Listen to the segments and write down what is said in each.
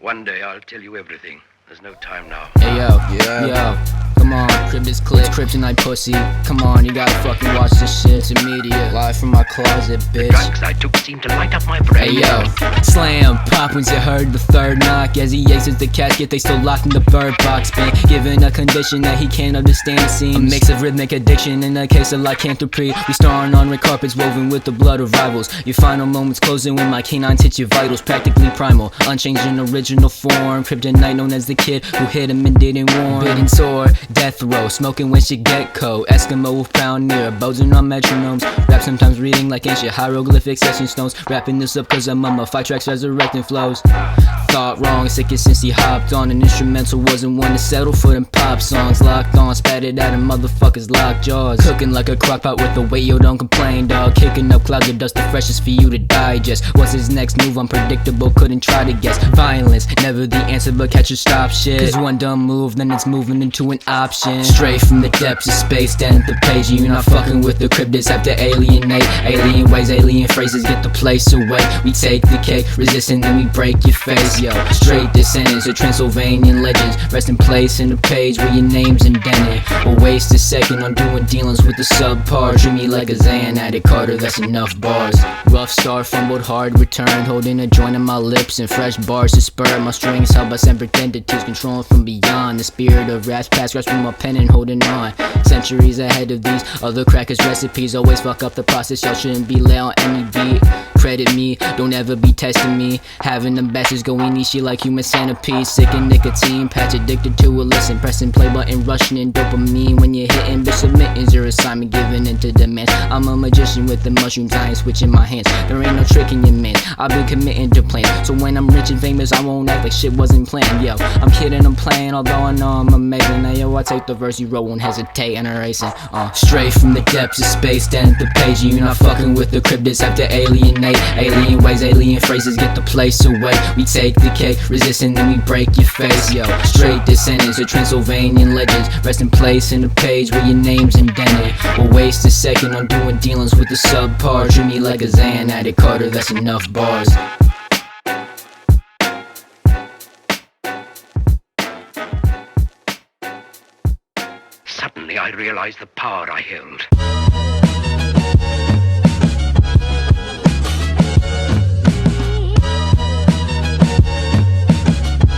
One day I'll tell you everything. There's no time now. Hey yo, yo, come on, crib this clip, kryptonite pussy. Come on, you gotta fucking watch this shit. It's immediate, live from my closet, bitch. The drugs I took seem to light up my brain. Hey yo, slam, pop when you heard the third knock. As he exits the casket, they still locked in the bird box. Been given a condition that he can't understand, it seems. A mix of rhythmic addiction in a case of lycanthropy. We starring on red carpets woven with the blood of rivals. Your final moments closing when my canines hit your vitals. Practically primal, unchanged in original form. Kryptonite known as the kid who hit him and didn't warn. Bitten sword, death row, smoking when she get cold. Eskimo with pioneer, bosun on metronomes. Rap sometimes reading like ancient hieroglyphics, session stones. Wrapping this up cause I'm on my 5 tracks resurrecting flows. Thought wrong, sickest since he hopped on. An instrumental wasn't one to settle for them pop songs. Locked on, spat it out and motherfuckers locked jaws. Cooking like a crock pot with the weight, yo don't complain dog. Kicking up clouds of dust, the freshest for you to digest. What's his next move? Unpredictable, couldn't try to guess. Violence, never the answer but catch or stop shit. Cause one dumb move, then it's moving into an option. Straight from the depths of space, down at the page. You're not fucking with the cryptids, have to alienate. Alien ways, alien phrases, get the place away. We take the cake, resisting, then we break your face. Yo, straight descendants of Transylvanian legends. Rest in place in the page where your name's indented. Or waste a second on doing dealings with the subpar. Treat me like a Xan addict, Carter, that's enough bars. Rough start, fumbled hard, returned. Holding a joint in my lips and fresh bars to spur. My strings held by separate entities, controlling from beyond. The spirit of raps past, grasping my pen and holding on. Centuries ahead of these other crackers' recipes. Always fuck up the process, y'all shouldn't be lay on any beat. Credit me, don't ever be testing me. Having them bastards going eat shit like human centipede. Sick of nicotine, patch addicted to a listen. Pressing play button, rushing in dopamine. When you're hitting, bitch submitting your assignment, giving into demands. I'm a magician with the mushrooms, I ain't switching my hands. There ain't no trick in your man, I've been committing to plan. So when I'm rich and famous, I won't act like shit wasn't planned. Yo, I'm kidding, I'm playing, although I know I'm amazing. Now yo, I take the verse you wrote, won't hesitate and erasing. Straight from the depths of space, down at the page. You're not fucking with the cryptids, have to alienate. Alien ways, alien phrases, get the place away. We take the cake, resisting, then we break your face. Yo, straight descendants of Transylvanian legends. Rest in place in the page where your name's indented. Or waste a second on doing dealings with the subpar. Treat me like a Xan addict, Carter, that's enough bars. Suddenly I realized the power I held.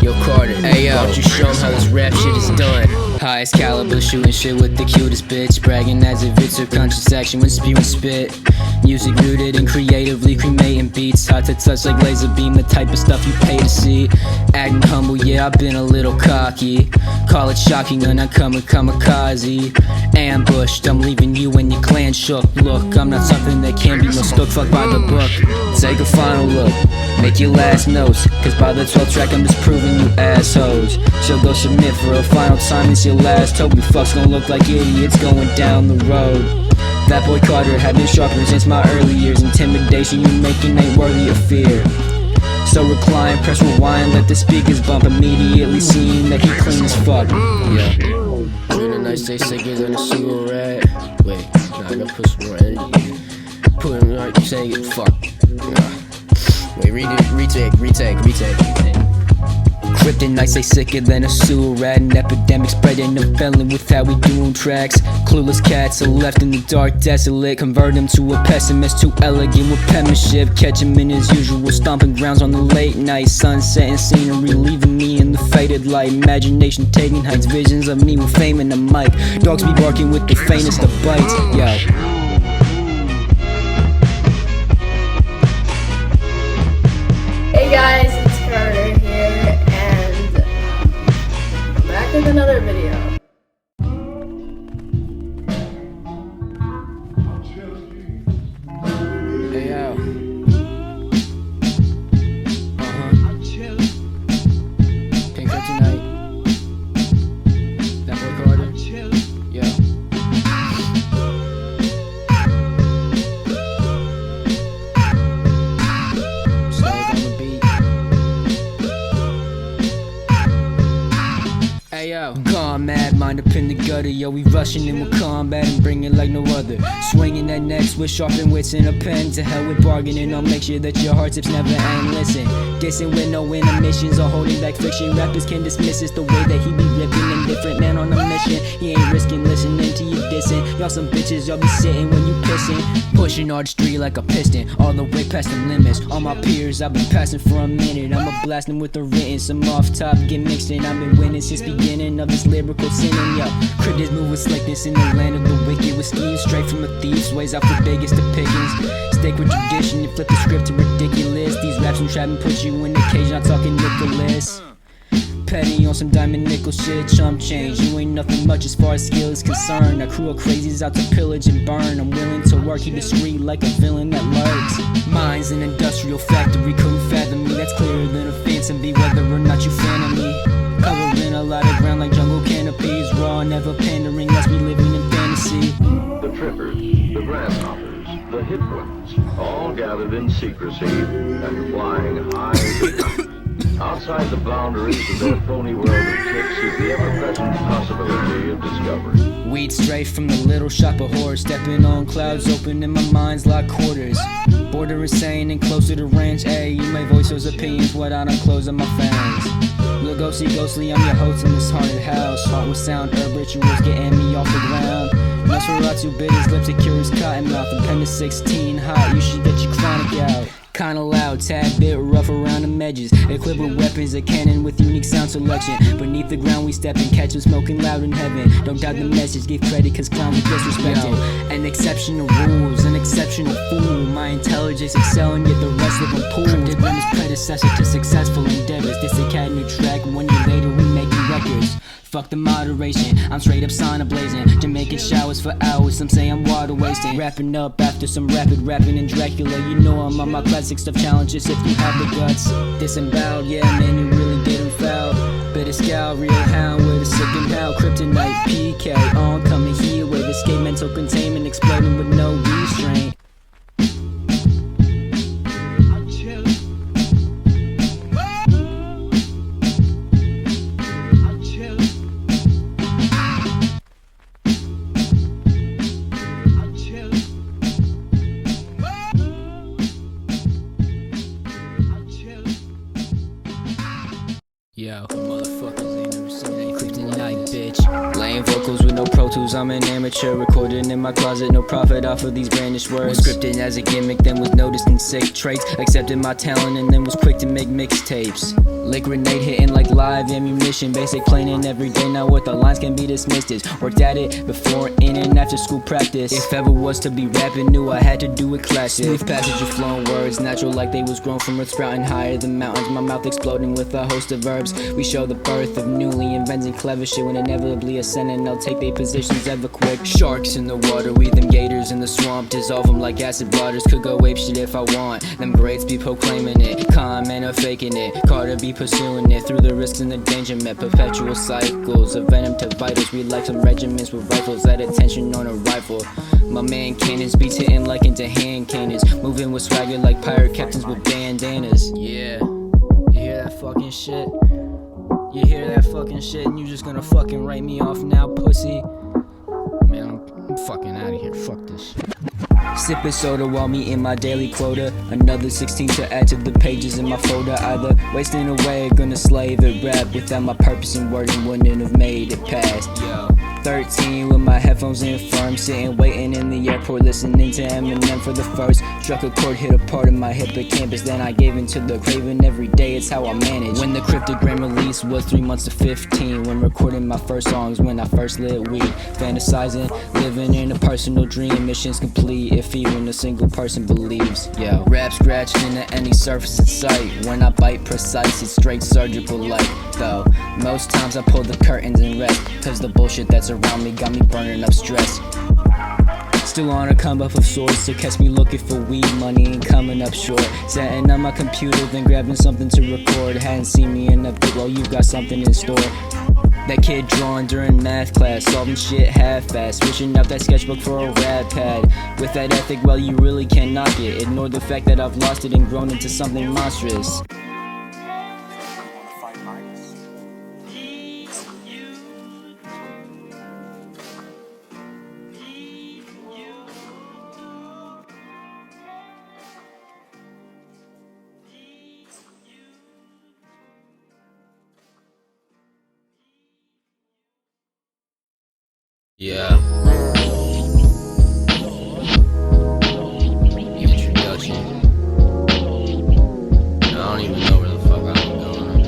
Yo Carter, hey yo, why don't you show 'em how this rap shit is done? Highest caliber, shooting shit with the cutest bitch. Bragging as if it's a conscious action when spewing spit. Music rooted and creatively cremating beats. Hot to touch like laser beam, the type of stuff you pay to see. Acting humble, yeah, I've been a little cocky. Call it shocking when I come with kamikaze. Ambushed, I'm leaving you and your clan shook. Look, I'm not something that can be mistook. Fuck by the book. Take a final look, make your last notes. Cause by the 12th track I'm just proving you assholes. She'll go submit for a final time, it's your last hope. You fucks gon' look like idiots going down the road. That boy Carter had been sharper since my early years. Intimidation you making ain't worthy of fear. So recline, press rewind, let the speakers bump. Immediately seeing that he clean as fuck. Yeah. Really nice, they sicker than a cigarette. Wait, nah, I gotta put some more energy. Put him right, say it, fuck. Wait, retake. Kryptonite, they sicker than a sewer rat. An epidemic spreading a felon with how we doing tracks. Clueless cats are left in the dark, desolate. Convert him to a pessimist, too elegant with penmanship. Catch him in his usual stomping grounds on the late night. Sunset and scenery leaving me in the faded light. Imagination taking heights, visions of me with fame in the mic. Dogs be barking with the faintest of bites. Yo. Hey guys, it's Carter here, and I'm back with another video. Hey yo. Pink Kryptonite. That boy Carter. Yo. Hey yo, gone mad mind up in the gutter, yo, we rushing in with combat and bring it like no other. Swinging that next with sharpened wits and a pen. To hell with bargaining, I'll make sure that your heart tips never end. Listen, dissing with no intermissions or holding back fiction. Rappers can dismiss it's the way that he be ripping. Indifferent man on a mission, he ain't risking listening to you dissing. Y'all some bitches, y'all be sitting when you pissing. Pushing artistry like a piston, all the way past the limits. All my peers, I've been passing for a minute. I'm a blasting with the written, some off top get mixed in. I've been winning since beginning of this lyrical sinning, yo. Cryptids move with slickness in the land of the wicked. With schemes straight from a thief's ways out the biggest of pickings. Stick with tradition, you flip the script to ridiculous. These raps and trapping put you in the cage, not talking Nicholas. Petty on some diamond nickel shit, chump change. You ain't nothing much as far as skill is concerned. A crew of crazies out to pillage and burn. I'm willing to work, keep discreet like a villain that lurks. Mine's an industrial factory, couldn't fathom me. That's clearer than a phantom be, whether or not you fan of me. Covering a lot of ground like jungle canopies. Raw, never pandering, let's be living in fantasy. The trippers, the grasshoppers, the hit ones, all gathered in secrecy and flying high to the night. Outside the boundaries of their phony world of tricks is the ever-present possibility of discovery. Weed straight from the little shop of horror, stepping on clouds, opening my mind's locked quarters. Border insane and closer to ranch, ayy. You may voice those opinions, what I don't close on my fans. Look, ghostly, I'm your host in this haunted house. Heart with sound, herb rituals getting me off the ground. Nosferatu bit his lips, a curious cotton mouth. Appendix 16 hot, you should get your chronic out. Kinda loud, tad bit rough around the edges. Equipped with weapons, a cannon with unique sound selection. Beneath the ground we step and catch them smoking loud in heaven. Don't doubt the message, give credit cause clown we disrespected. An exceptional rules, an exceptional fool. My intelligence excelling, yet the rest of them poor. Cryptogram's predecessor to successful endeavors. This academy track, 1 year later we making records. Fuck the moderation, I'm straight up sauna blazing. Jamaican showers for hours, some say I'm water wasting. Wrapping up after some rapid rapping in Dracula. You know I'm on my classic stuff challenges if you have the guts. Disemboweled, yeah man, you really did him foul. Bitter scowl, real hound with a sick and howl. Kryptonite, PK, oncoming here with escape mental containment. Exploding with no restraint. Yo, motherfuckers ain't never seen any kryptonite, bitch. Lame vocals with no Pro Tools, I'm an amateur. Recording in my closet, no profit off of these brandished words. Was scripted as a gimmick, then was noticed in sick traits. Accepted my talent and then was quick to make mixtapes. Lick grenade hitting like live ammunition. Basic planning every day, now what the lines can be dismissed is. Worked at it before, in and after school practice. If ever was to be rapping, knew I had to do it classic. Smooth passage of flowing words, natural like they was grown from earth, sprouting higher than mountains. My mouth exploding with a host of verbs. We show the birth of newly inventing clever shit. When inevitably ascending, they'll take their positions ever quick. Sharks in the water, we them gators in the swamp. Dissolve them like acid waters, could go ape shit if I want. Them greats be proclaiming it, con man are faking it. Carter be pursuing it through the risks and the danger met. Perpetual cycles of venom to vitals. We like some regiments with rifles at attention on a rifle. My man cannons beats hitting like into hand cannons. Moving with swagger like pirate captains with bandanas. Yeah, you hear that fucking shit? You hear that fucking shit and you just gonna fucking write me off now, pussy? Man, I'm fucking out of here. Fuck this shit. Sipping soda while meeting my daily quota. Another 16 to add to the pages in my folder. Either wasting away or gonna slave at rap. Without my purpose and wording, wouldn't have made it past. 13 with my headphones in firm, sitting waiting in the airport, listening to Eminem for the first. Struck a chord, hit a part of my hippocampus, then I gave into the craving. Every day it's how I manage. When the cryptogram release was 3 months to 15. When recording my first songs, when I first lit weed. Fantasizing, living in a personal dream. Mission's complete if even a single person believes. Yo, rap scratched into any surface in sight. When I bite precise, it's straight surgical like. Though most times I pull the curtains and rest, cause the bullshit that's around me got me burning up stress. Still on a come up of sorts to catch me looking for weed money and coming up short. Setting up my computer, then grabbing something to record. Hadn't seen me in a bit, well you've got something in store. That kid drawing during math class, solving shit half-assed, switching out that sketchbook for a rad pad. With that ethic, well you really can't knock it. Ignore the fact that I've lost it and grown into something monstrous. Yeah. Introduction. I don't even know where the fuck I'm going. I'm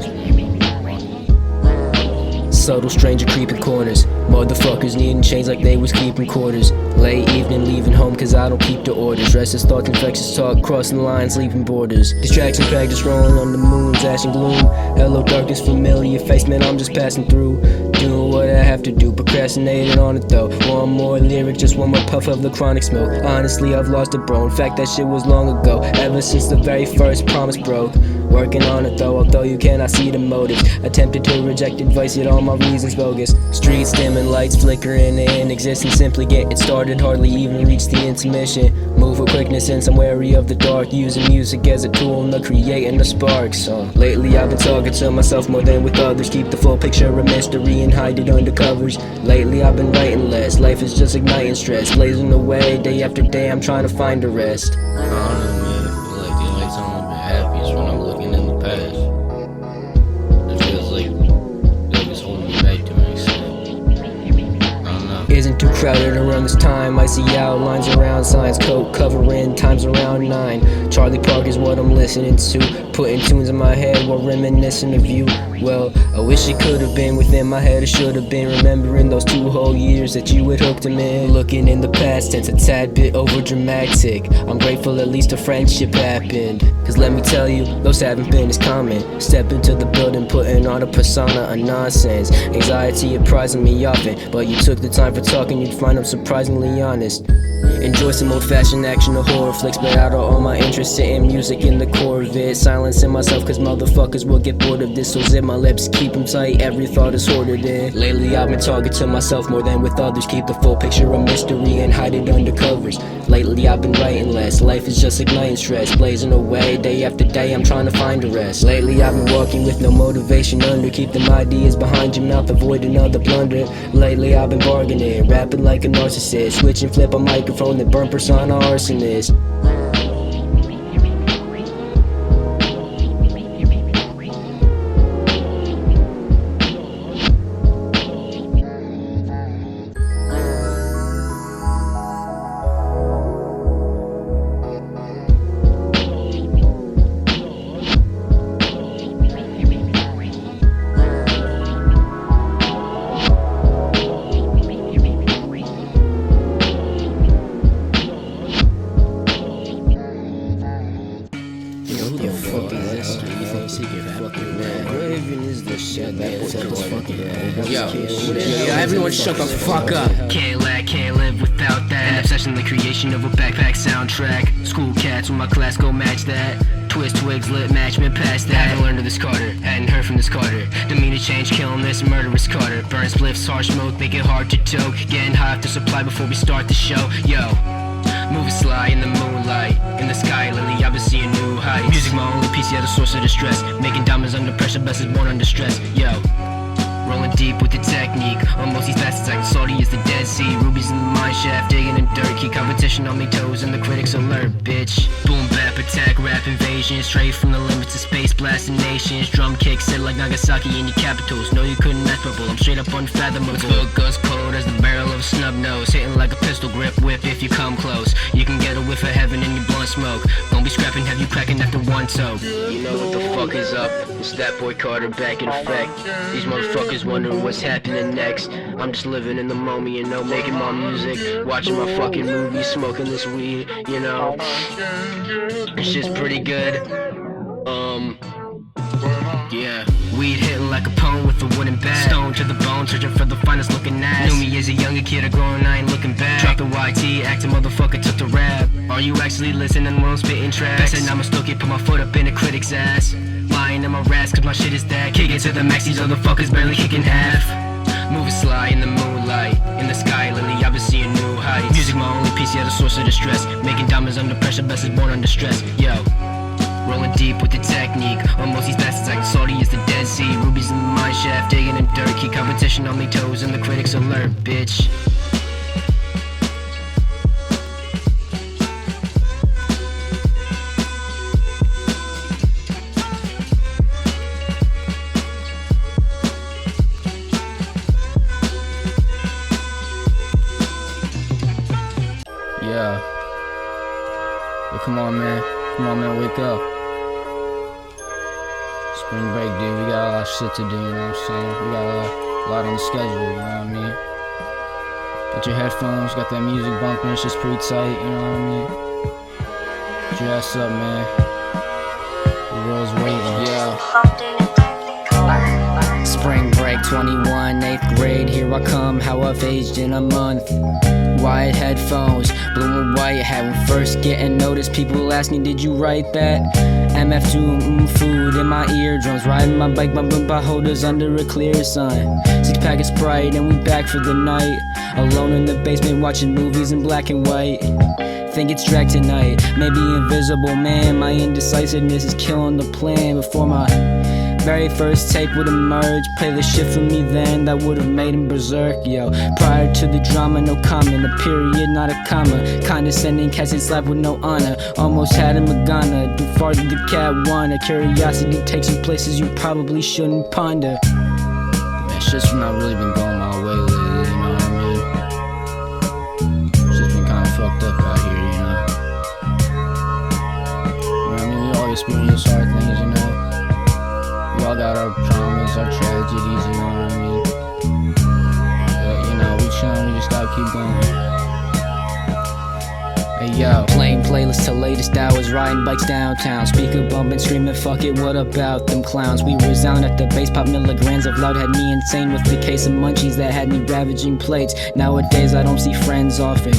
just subtle stranger creeping corners. Motherfuckers needing change like they was keeping quarters. Late evening leaving home cause I don't keep the orders. Restless thoughts, infectious talk, crossing lines, leaving borders. Distraction practice rolling on the moon's ash and gloom. Hello darkness, familiar face, man, I'm just passing through. Doing what I have to do, procrastinating on it though. One more lyric, just one more puff of the chronic smoke. Honestly, I've lost it, bro. In fact, that shit was long ago. Ever since the very first promise broke. Working on it though, although you cannot see the motives. Attempted to reject advice, yet all my reasons bogus. Streets dimming, lights flickering in existence. Simply getting started, hardly even reach the intermission. Move with quickness since I'm wary of the dark. Using music as a tool, not creating a spark. So lately I've been talking to myself more than with others. Keep the full picture of mystery and hide it under covers. Lately I've been writing less, life is just igniting stress. Blazing away, day after day, I'm trying to find a rest. I don't know, man, I feel like the only time I've been happy is when I'm looking in the past. It feels like it's holding me back to an extent. I don't know. Isn't too crowded around this time. I see outlines around signs, coat covering times around 9. Charlie Park is what I'm listening to, putting tunes in my head while reminiscing of you. Well, I wish it could have been within my head, or should have been remembering those 2 whole years that you had hooked him in. Looking in the past tense, a tad bit over dramatic. I'm grateful at least a friendship happened. Cause let me tell you, those haven't been as common. Step into the building, putting on a persona of nonsense. Anxiety apprising me often, but you took the time for talking, you'd find I'm surprisingly honest. Enjoy some old-fashioned action or horror flicks, but out of all my interest in music in the core of it. Silencing myself cause motherfuckers will get bored of this. So zip my lips, keep them tight, every thought is hoarded in. Lately I've been talking to myself more than with others. Keep the full picture of mystery and hide it under covers. Lately I've been writing less, life is just igniting stress. Blazing away, day after day, I'm trying to find a rest. Lately I've been walking with no motivation under. Keep them ideas behind your mouth, avoid another blunder. Lately I've been bargaining, rapping like a narcissist. Switch and flip a microphone that burn persona arsonist. Yo, everyone shut the fuck up. Can't live without that. An obsession, the creation of a backpack soundtrack. School cats with my class go match that. Twist twigs, lit match, been past that. Haven't learned of this Carter, hadn't heard from this Carter. Demeanor change, killing this murderous Carter. Burn spliffs, harsh smoke, make it hard to toke. Getting high off the supply before we start the show. Yo, moving sly in the moonlight. In the sky lately I've been seeing new heights. Music my only piece, yeah, the source of distress. Making diamonds under pressure, best is born under stress. Yo, rolling deep with the technique. Almost these facets like salty as the Dead Sea. Rubies in the mine shaft, digging in dirt. Keep competition on me toes and the critics alert, bitch. Boom bap attack, rap invasion. Straight from the limits of space, blasting nations. Drum kick set like Nagasaki in your capitals. No, you couldn't match bubble, I'm straight up unfathomable. Book us cold as the barrel of a snub nose. Hitting like a pistol grip whip if you come close. You can get a whiff of heaven in your blunt smoke. Don't be scrapping, have you cracking after one toe. You know what the fuck is up, it's ThatBoiCarter back in effect. These motherfuckers wondering what's happening next. I'm just living in the moment, you know, making my music, watching my fucking movies, smoking this weed, you know. It's just pretty good. Yeah. Weed hitting like a poem with a wooden bat. Stone to the bone, searching for the finest looking ass. Knew me as a younger kid, a growing, I ain't looking back. Dropped the YT, acting motherfucker, took the rap. Are you actually listening when I'm spitting tracks? I said I'ma still get put my foot up in a critic's ass. Lying in my raps cause my shit is that. Kick it to the max, these other fuckers barely kicking half. Moving sly in the moonlight. In the sky lately I've been seeing new heights. Music my only piece, yeah, the source of distress. Making diamonds under pressure, best is born under stress. Yo, rolling deep with the technique. Almost these bastards like salty as the Dead Sea. Rubies in the mine shaft, digging in dirt. Keep competition on me toes and the critics alert, bitch. Come on, man, wake up. Spring break, dude. We got a lot of shit to do, you know what I'm saying? We got a lot on the schedule, you know what I mean? Got your headphones, got that music bumping, it's just pretty tight, you know what I mean? Get your ass up, man. The world's waiting, yeah. Spring break, 21, 8th grade, here I come, how I've aged in a month. White headphones, blue and white, had when first getting noticed. People ask me, did you write that? MF2, food in my eardrums, riding my bike, bumping by holders under a clear sun. 6-pack of Sprite and we back for the night. Alone in the basement watching movies in black and white. Think it's drag tonight, maybe invisible man. My indecisiveness is killing the plan. Before my very first tape would emerge, play the shit for me then, that would have made him berserk, yo. Prior to the drama, no comment, a period, not a comma. Condescending cats in life with no honor. Almost had him a gunner, too far did the cat wander. Curiosity takes you places you probably shouldn't ponder. Man, shit's not really been going my way lately, you know what I mean? Shit's been kinda fucked up out here, you know? You know what I mean? We all experience hard things, you know? We all got our traumas, our tragedies, you know what I mean? But, you know, we chillin', we just gotta keep going. Hey yo, playing playlists till latest hours, riding bikes downtown, speaker bumping, screaming, fuck it, what about them clowns? We resound at the base, pop milligrams of loud had me insane with the case of munchies that had me ravaging plates. Nowadays I don't see friends often,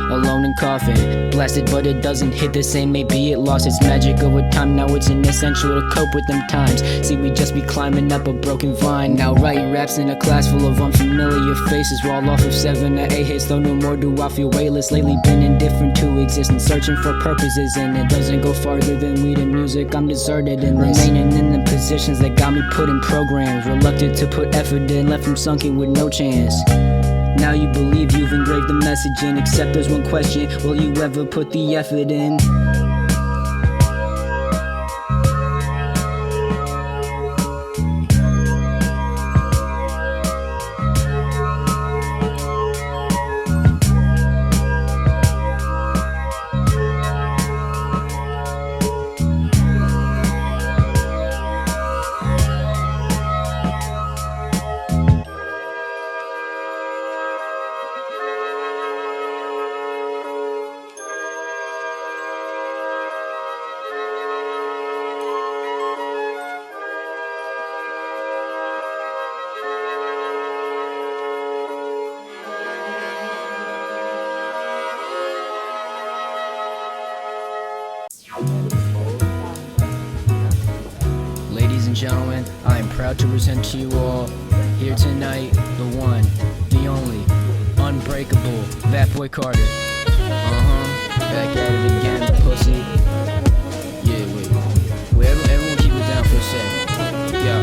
alone and coughing, blasted but it doesn't hit the same, maybe it lost its magic over time. Now it's an essential to cope with them times. See, we just be climbing up a broken vine, now writing raps in a class full of unfamiliar faces. We're all off of 7 to 8 hits, though no more do I feel weightless. Lately been indifferent to existence, searching for purposes, and it doesn't go farther than weed and music. I'm deserted and remaining in the positions that got me put in programs, reluctant to put effort in, left them sunken with no chance. Now you believe you've engraved the message in, except there's one question, will you ever put the effort in? Ladies and gentlemen, I am proud to present to you all, here tonight, the one, the only, unbreakable, ThatBoiCarter. Back at it again, pussy. Yeah, wait, everyone keep it down for a second. Yo,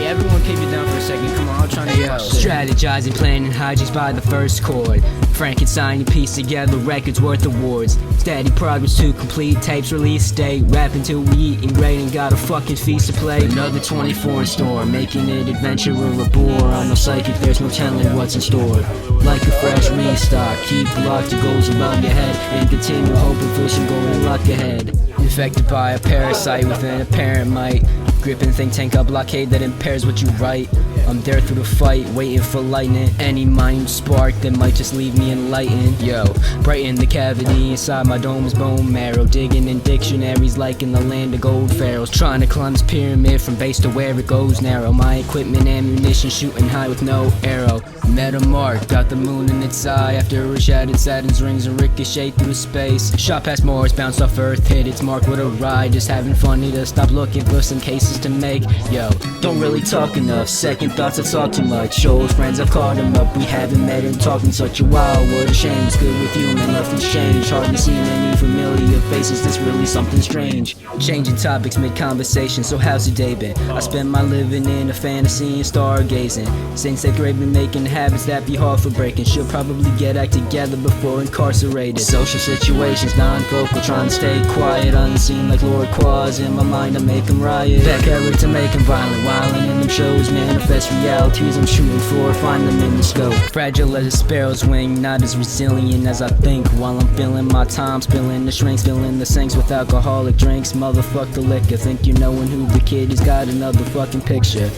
everyone keep it down for a second, come on, I'm trying to get my shit. Strategizing, planning hijinks by the first chord. Frankenstein, you piece together records worth awards. Steady progress to complete tapes, release state. Rapping till we eating great and got a fucking feast to play. Another 24 in store, making it adventure or a bore. I'm no psychic, there's no telling what's in store. Like a fresh restock, keep locked to goals above your head, and continue hoping for some golden luck ahead. Infected by a parasite within a parent might. Gripping think tank, a blockade that impairs what you write. I'm there through the fight, waiting for lightning. Any mind spark that might just leave me enlightened. Yo, brighten the cavity inside my dome's bone marrow. Digging in dictionaries like in the land of gold pharaohs. Trying to climb this pyramid from base to where it goes narrow. My equipment, ammunition, shooting high with no arrow. Met a mark, got the moon in its eye. After it shattered Saturn's rings and ricochet through space. Shot past Mars, bounced off Earth, hit its mark with a ride. Just having fun, need to stop looking for some cases to make. Yo, don't really talk enough, second thoughts I talk too much. Shows friends I've called them up, we haven't met and talked in such a while. What a shame, it's good with you man, nothing's changed. Hard to see many familiar faces, that's really something strange. Changing topics mid-conversation, so how's your day been? I spend my living in a fantasy and stargazing. Since that grade been making habits that be hard for breaking. Should probably get act together before incarcerated. Social situations, non-vocal, trying to stay quiet. Unseen like Lord Quaz, in my mind I make them riot. Back at work to make them violent, wildin' in them shows, manifest These realities I'm shooting for, find them in the scope. Fragile as a sparrow's wing, not as resilient as I think. While I'm filling my time, spilling the shrinks, filling the sinks with alcoholic drinks. Motherfuck the liquor, think you knowin' who the kid is, got another fucking picture.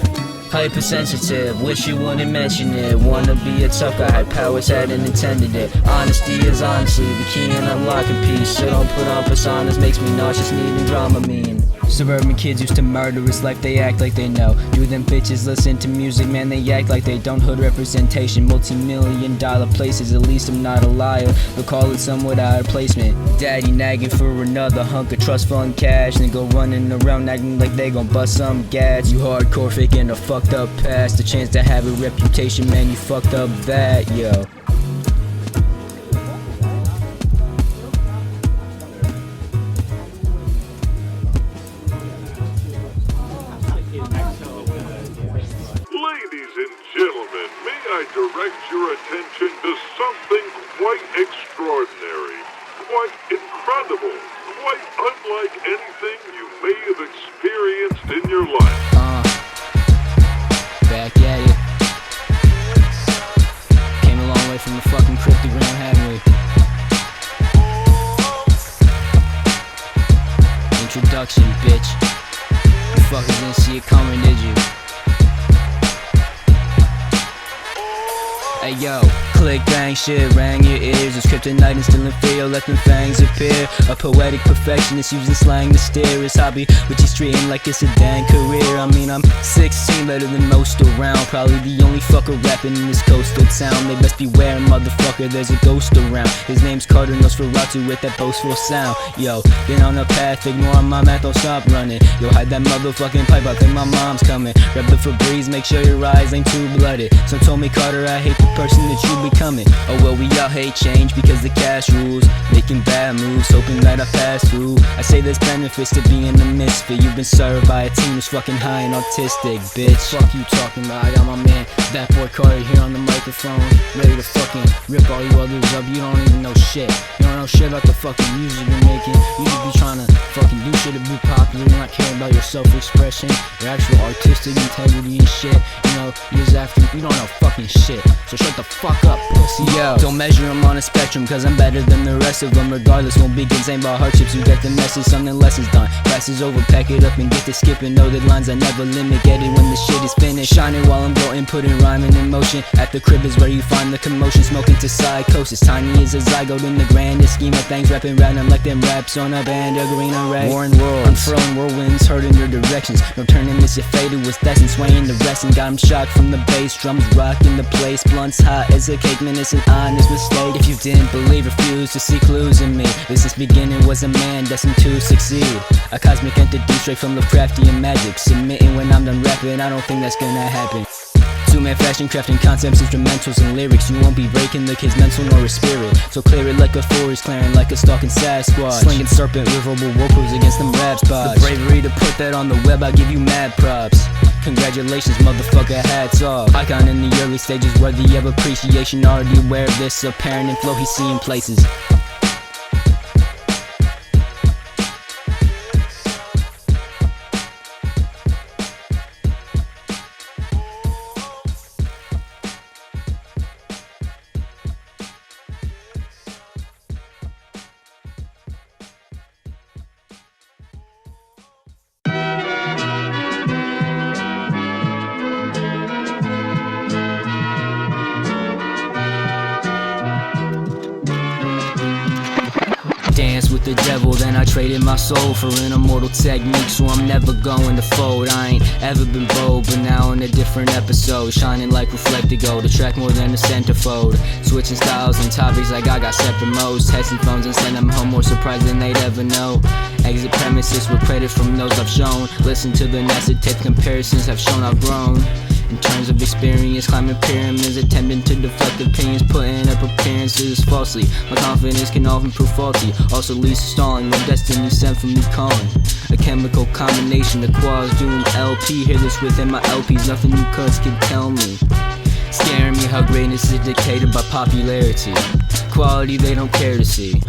Hypersensitive, wish you wouldn't mention it. Wanna be a tough guy, had powers, hadn't intended it. Honesty is honestly the key in unlocking peace. So don't put on personas, makes me nauseous, needing Dramamine. Suburban kids used to murder his life, they act like they know. You them bitches listen to music, man, they act like they don't. Hood representation, multi-million-dollar places, at least I'm not a liar. They'll call it somewhat out of placement. Daddy nagging for another hunk of trust fund cash, then go running around acting like they gon' bust some gas. You hardcore faking a fucked up past, the chance to have a reputation, man, you fucked up that, yo. Ladies and gentlemen, may I direct your attention to something quite extraordinary, quite incredible, quite unlike anything you may have experienced in your life. Back at it. Came a long way from the fucking cryptogram, haven't we? Introduction, bitch. You fuckers didn't see it coming, did you? Hey yo, click bang shit, rang your ears. It's kryptonite and still in fear, let them fangs appear. A poetic perfectionist using slang to steer his hobby, which he's treating like it's a damn career. I mean, I'm 16, better than most around. Probably the only fucker rapping in this coastal town. They best beware, motherfucker, there's a ghost around. His name's Carter Nosferatu with that boastful sound. Yo, been on the path, ignoring my math, don't stop running. Yo, hide that motherfucking pipe, I think my mom's coming. Grab the Febreze, make sure your eyes ain't too blooded. Some told me, Carter, I hate the person that you becoming. Oh well, we all hate change because the cash rules. Making bad moves, hoping that I pass through. I say there's benefits to being a misfit. You've been served by a team who's fucking high and autistic, bitch. Fuck you talking about, I got my man ThatBoiCarter here on the microphone, ready to fucking rip all you others up. You don't even know shit. You don't know shit about the fucking music you're making. You just be trying to fucking do shit to be popular. You're not caring about your self-expression, your actual artistic integrity and shit. You know, years after, you don't know fucking shit. So shut the fuck up, pussy. Yo, don't measure them on a spectrum, cause I'm better than the rest of them. Regardless, won't be concerned about hardships. You get the message, something less is done. Class is over, pack it up and get to skipping. Know the lines I never limit, get it when the shit is finished. Shining while I'm gloating, putting rhyming in motion. At the crib is where you find the commotion, smoking to psychosis. Tiny as a zygote in the grandest scheme of things, rapping random like them raps on a band of green and red. Warring worlds, unfurling whirlwinds, hurting your directions. No turning this your fatal was destined, swaying the rest and got him shocked from the bass. Drums rocking the place, blunts hot as a cake, man, it's an honest mistake. If you didn't believe, refuse to see clues in me. This beginning was a man destined to succeed. A cosmic entity straight from Lovecraftian magic. Submitting when I'm done rapping, I don't think that's gonna happen. Two-man fashion, crafting concepts, instrumentals, and lyrics. You won't be breaking the kid's mental nor his spirit. So clear it like a forest, clearing like a stalking Sasquatch. Slinging serpent with verbal vocals against them rap spots. The bravery to put that on the web, I give you mad props. Congratulations, motherfucker, hats off. Icon in the early stages, worthy of appreciation. Already aware of this, apparent in flow he's seeing places. Dance with the devil, then I traded my soul for an immortal technique, so I'm never going to fold. I ain't ever been bold, but now in a different episode, shining like reflected gold, attract more than a centerfold. Switching styles and topics like I got separate modes, testing phones and send them home more surprised than they'd ever know. Exit premises with credit from those I've shown. Listen to the nested tape comparisons have shown I've grown. In terms of experience, climbing pyramids, attempting to deflect opinions, putting up appearances falsely. My confidence can often prove faulty, also leads to stalling when destiny sent from me calling. A chemical combination, the quads doom LP. Hear this within my LPs, nothing you cunts can tell me. Scaring me how greatness is dictated by popularity. Quality they don't care to see.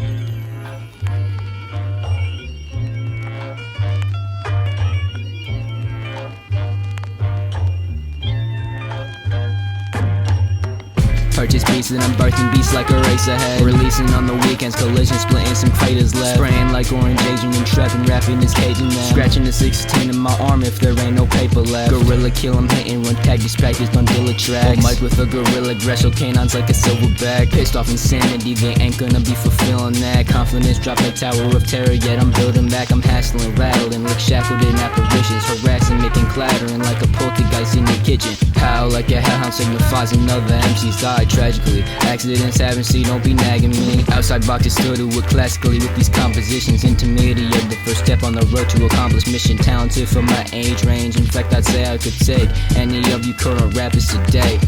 Purchase beats and I'm birthing beats like a race ahead. Releasing on the weekends, collision splitting some craters left. Spraying like orange Asian and trapping, rapping is caging them. Scratching the 16 in my arm if there ain't no paper left. Gorilla kill, I'm hitting, run tag, just practiced on Dilla tracks. Mic with a gorilla, Greshel canines like a silverback. Pissed off insanity, they ain't gonna be fulfilling that. Confidence dropped like Tower of Terror, yet I'm building back. I'm hassling, rattling, look shackled in apparitions. Harassing, making clattering like a poltergeist in your kitchen. Howl like a hellhound signifies another MC's died tragically. Accidents happen, so you don't be nagging me. Outside boxes still do it classically with these compositions. Intermediate, the first step on the road to accomplish mission. Talented for my age range, in fact I'd say I could take any of you current rappers today.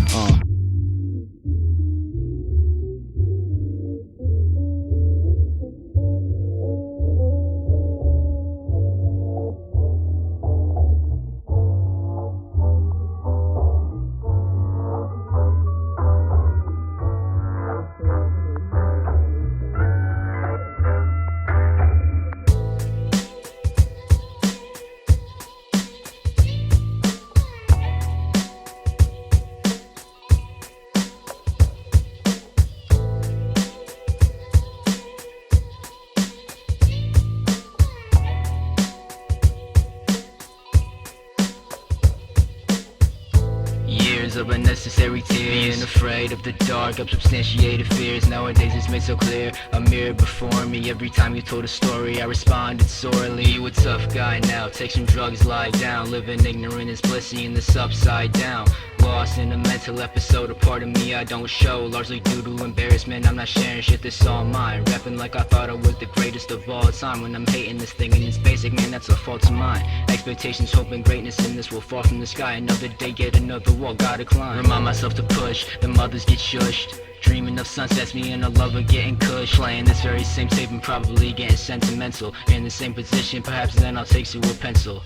Of unnecessary tears, being afraid of the dark, unsubstantiated fears. Nowadays it's made so clear, a mirror before me. Every time you told a story I responded sorely. You a tough guy now, take some drugs, lie down. Living ignorant is bliss, seeing this upside down. Lost in a mental episode, a part of me I don't show. Largely due to embarrassment, I'm not sharing shit that's all mine. Rapping like I thought I was the greatest of all time. When I'm hating this thing and it's basic, man, that's a fault of mine. Expectations, hoping greatness in this will fall from the sky. Another day, yet another wall, gotta climb. Remind myself to push, the mothers get shushed. Dreaming of sunsets, me and a lover getting kush. Playing this very same tape and probably getting sentimental. In the same position, perhaps then I'll take to a pencil.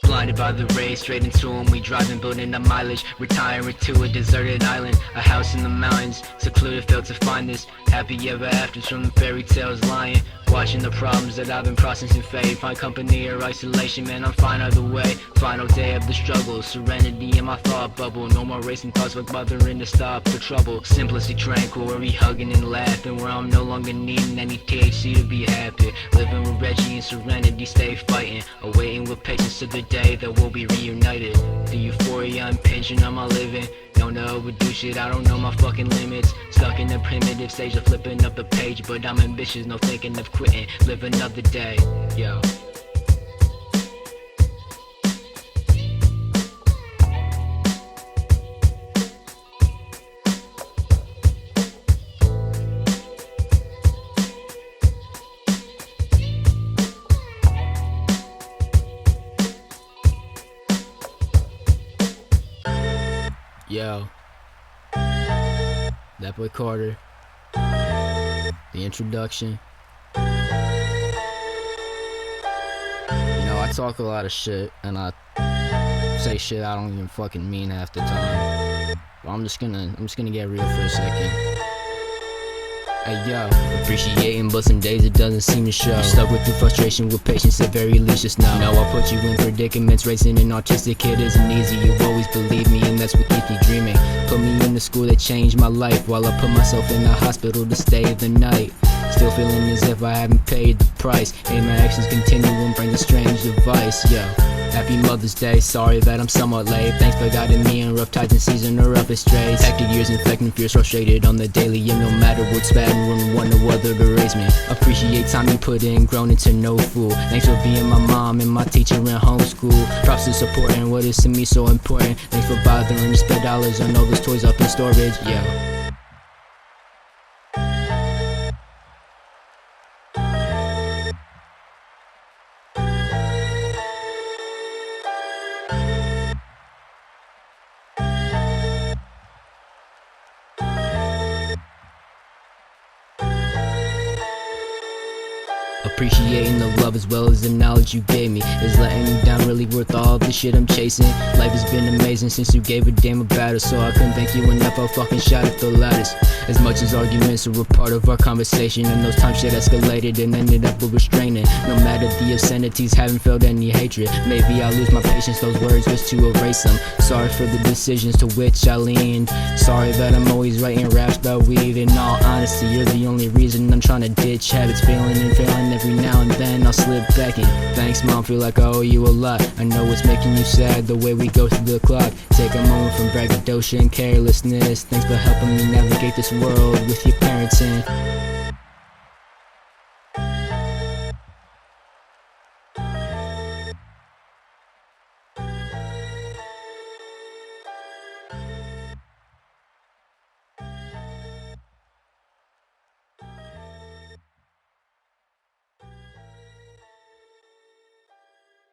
Blinded by the rays, straight into them we driving, building up mileage. Retiring to a deserted island, a house in the mountains. Secluded, failed to find this happy ever afters from the fairy tales lying. Watching the problems that I've been processing fade. Find company or isolation, man, I'm fine either way. Final day of the struggle, serenity in my thought bubble. No more racing thoughts like bothering to stop the trouble. Simplicity tranquil, where we hugging and laughing. Where I'm no longer needing any THC to be happy. Living with Reggie in serenity, stay fighting. Awaiting with patience to the day that we'll be reunited. The euphoria impinging on my living. Don't know overdo shit, I don't know my fucking limits. Stuck in the primitive stage of flipping up the page. But I'm ambitious, no thinking of quitting. Live another day, yo. Yo, that boy Carter, the introduction. You know, I talk a lot of shit, and I say shit I don't even fucking mean half the time. But I'm just gonna get real for a second. Hey yo, appreciating, but some days it doesn't seem to show. Stuck with the frustration, with patience at very least, just know. I'll put you in predicaments, racing an artistic kid isn't easy. You always believe me, and that's what keeps me dreaming. Put me in the school that changed my life, while I put myself in the hospital to stay the night. Still feeling as if I haven't paid the price. And my actions continue and bring a strange device, yo. Happy Mother's Day, sorry that I'm somewhat late. Thanks for guiding me in rough times and season the roughest strays. Hectic years infecting fears, frustrated on the daily. And no matter what's bad, and wouldn't wonder whether to raise me. Appreciate time you put in, grown into no fool. Thanks for being my mom and my teacher in homeschool. Props to supporting what is to me so important. Thanks for bothering to spend dollars on all those toys up in storage, yo. Appreciating the love as well as the knowledge you gave me. Is letting you down really worth all the shit I'm chasing? Life has been amazing since you gave a damn about it, so I couldn't thank you enough. I fucking shout it the loudest. As much as arguments were a part of our conversation, and those times shit escalated and ended up with restraining. No matter the obscenities, haven't felt any hatred. Maybe I'll lose my patience, those words just to erase them. Sorry for the decisions to which I leaned. Sorry that I'm always writing raps about weed. In all honesty, you're the only reason I'm trying to ditch habits. Failing and failing every now and then, I'll slip back in. Thanks mom, feel like I owe you a lot. I know it's making you sad the way we go through the clock. Take a moment from braggadocio and carelessness. Thanks for helping me navigate this world with your parenting.